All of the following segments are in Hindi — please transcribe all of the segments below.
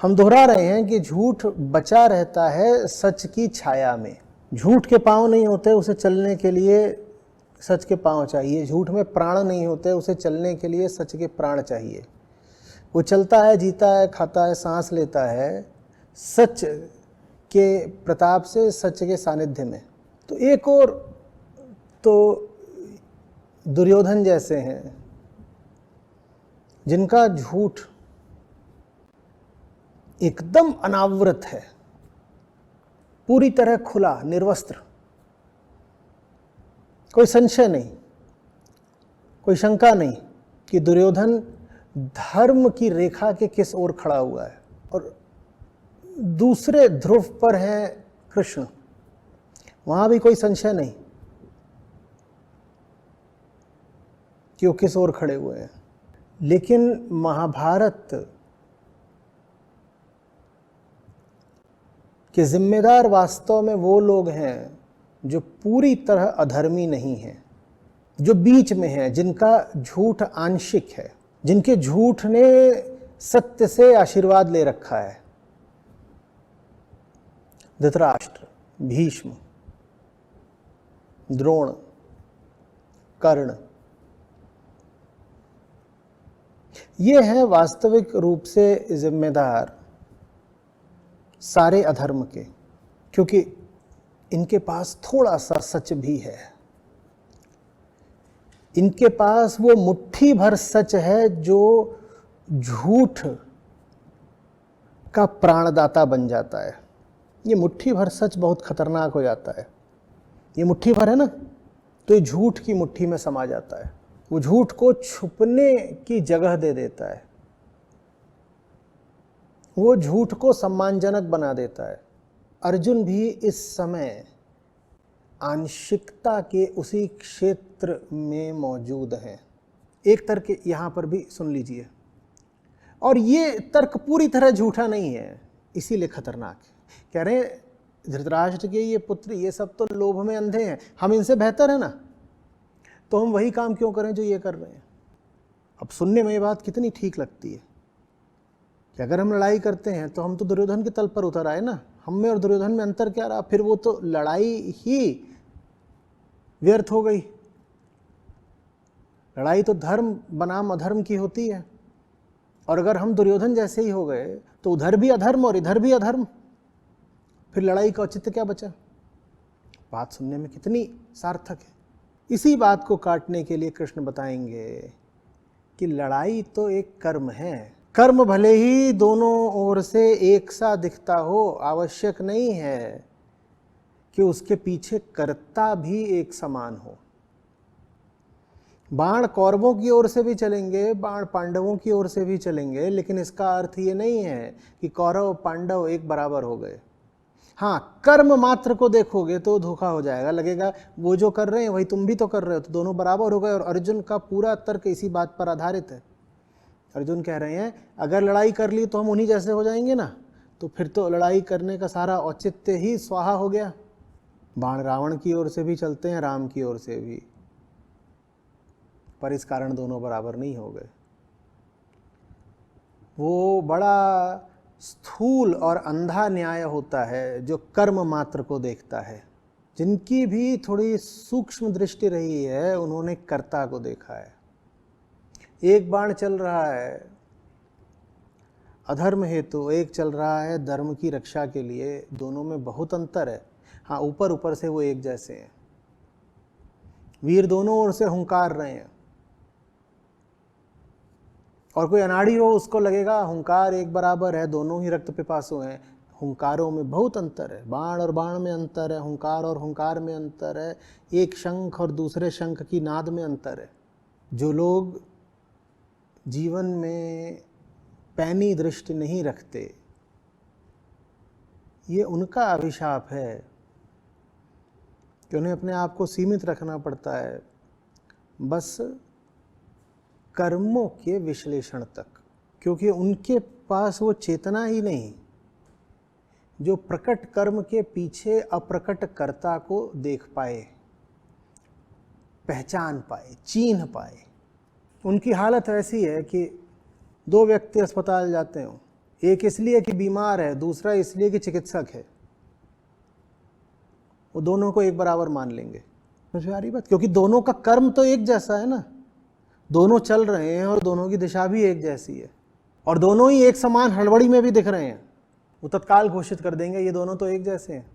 हम दोहरा रहे हैं कि झूठ बचा रहता है सच की छाया में। झूठ के पांव नहीं होते, उसे चलने के लिए सच के पांव चाहिए। झूठ में प्राण नहीं होते, उसे चलने के लिए सच के प्राण चाहिए। वो चलता है, जीता है, खाता है, सांस लेता है सच के प्रताप से, सच के सानिध्य में। तो एक और तो दुर्योधन जैसे हैं जिनका झूठ एकदम अनावृत है, पूरी तरह खुला, निर्वस्त्र, कोई संशय नहीं, कोई शंका नहीं कि दुर्योधन धर्म की रेखा के किस ओर खड़ा हुआ है और दूसरे ध्रुव पर है कृष्ण, वहां भी कोई संशय नहीं कि वो किस ओर खड़े हुए हैं। लेकिन महाभारत के जिम्मेदार वास्तव में वो लोग हैं जो पूरी तरह अधर्मी नहीं हैं, जो बीच में हैं, जिनका झूठ आंशिक है, जिनके झूठ ने सत्य से आशीर्वाद ले रखा है। धृतराष्ट्र, भीष्म, द्रोण, कर्ण, ये हैं वास्तविक रूप से जिम्मेदार सारे अधर्म के, क्योंकि इनके पास थोड़ा सा सच भी है। इनके पास वो मुट्ठी भर सच है जो झूठ का प्राणदाता बन जाता है। ये मुट्ठी भर सच बहुत खतरनाक हो जाता है। ये मुट्ठी भर है ना, तो ये झूठ की मुट्ठी में समा जाता है। वो झूठ को छुपने की जगह दे देता है, वो झूठ को सम्मानजनक बना देता है। अर्जुन भी इस समय आंशिकता के उसी क्षेत्र में मौजूद हैं। एक तर्क यहाँ पर भी सुन लीजिए, और ये तर्क पूरी तरह झूठा नहीं है, इसीलिए खतरनाक है। कह रहे हैं धृतराष्ट्र के ये पुत्र ये सब तो लोभ में अंधे हैं, हम इनसे बेहतर है ना, तो हम वही काम क्यों करें जो ये कर रहे हैं। अब सुनने में ये बात कितनी ठीक लगती है कि अगर हम लड़ाई करते हैं तो हम तो दुर्योधन के तल पर उतर आए ना, हम में और दुर्योधन में अंतर क्या रहा, फिर वो तो लड़ाई ही व्यर्थ हो गई। लड़ाई तो धर्म बनाम अधर्म की होती है, और अगर हम दुर्योधन जैसे ही हो गए तो उधर भी अधर्म और इधर भी अधर्म, फिर लड़ाई का औचित्य क्या बचा। बात सुनने में कितनी सार्थक है। इसी बात को काटने के लिए कृष्ण बताएंगे कि लड़ाई तो एक कर्म है। कर्म भले ही दोनों ओर से एक सा दिखता हो, आवश्यक नहीं है कि उसके पीछे कर्ता भी एक समान हो। बाण कौरवों की ओर से भी चलेंगे, बाण पांडवों की ओर से भी चलेंगे, लेकिन इसका अर्थ ये नहीं है कि कौरव पांडव एक बराबर हो गए। हाँ, कर्म मात्र को देखोगे तो धोखा हो जाएगा, लगेगा वो जो कर रहे हैं वही तुम भी तो कर रहे हो, तो दोनों बराबर हो गए। और अर्जुन का पूरा तर्क इसी बात पर आधारित है। अर्जुन कह रहे हैं अगर लड़ाई कर ली तो हम उन्हीं जैसे हो जाएंगे ना, तो फिर तो लड़ाई करने का सारा औचित्य ही स्वाहा हो गया। बाण रावण की ओर से भी चलते हैं, राम की ओर से भी, पर इस कारण दोनों बराबर नहीं हो गए। वो बड़ा स्थूल और अंधा न्याय होता है जो कर्म मात्र को देखता है। जिनकी भी थोड़ी सूक्ष्म दृष्टि रही है, उन्होंने कर्ता को देखा है। एक बाण चल रहा है अधर्म हेतु, एक चल रहा है धर्म की रक्षा के लिए, दोनों में बहुत अंतर है। हाँ, ऊपर ऊपर से वो एक जैसे हैं। वीर दोनों ओर से हुंकार रहे हैं, और कोई अनाड़ी हो उसको लगेगा हुंकार एक बराबर है, दोनों ही रक्त पिपासु हैं। हुंकारों में बहुत अंतर है, बाण और बाण में अंतर है, हुंकार और हुंकार में अंतर है, एक शंख और दूसरे शंख की नाद में अंतर है। जो लोग जीवन में पैनी दृष्टि नहीं रखते, ये उनका अभिशाप है कि उन्हें अपने आप को सीमित रखना पड़ता है बस कर्मों के विश्लेषण तक, क्योंकि उनके पास वो चेतना ही नहीं जो प्रकट कर्म के पीछे अप्रकट कर्ता को देख पाए, पहचान पाए, चिन्ह पाए। उनकी हालत ऐसी है कि दो व्यक्ति अस्पताल जाते हो, एक इसलिए कि बीमार है, दूसरा इसलिए कि चिकित्सक है, वो दोनों को एक बराबर मान लेंगे। समझ में आ रही बात? क्योंकि दोनों का कर्म तो एक जैसा है ना, दोनों चल रहे हैं और दोनों की दिशा भी एक जैसी है, और दोनों ही एक समान हड़बड़ी में भी दिख रहे हैं। वो तत्काल घोषित कर देंगे ये दोनों तो एक जैसे हैं,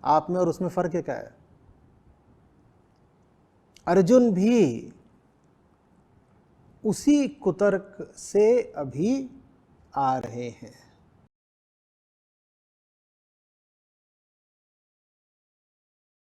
आप में और उसमें फर्क क्या है। अर्जुन भी उसी कुतर्क से अभी आ रहे हैं।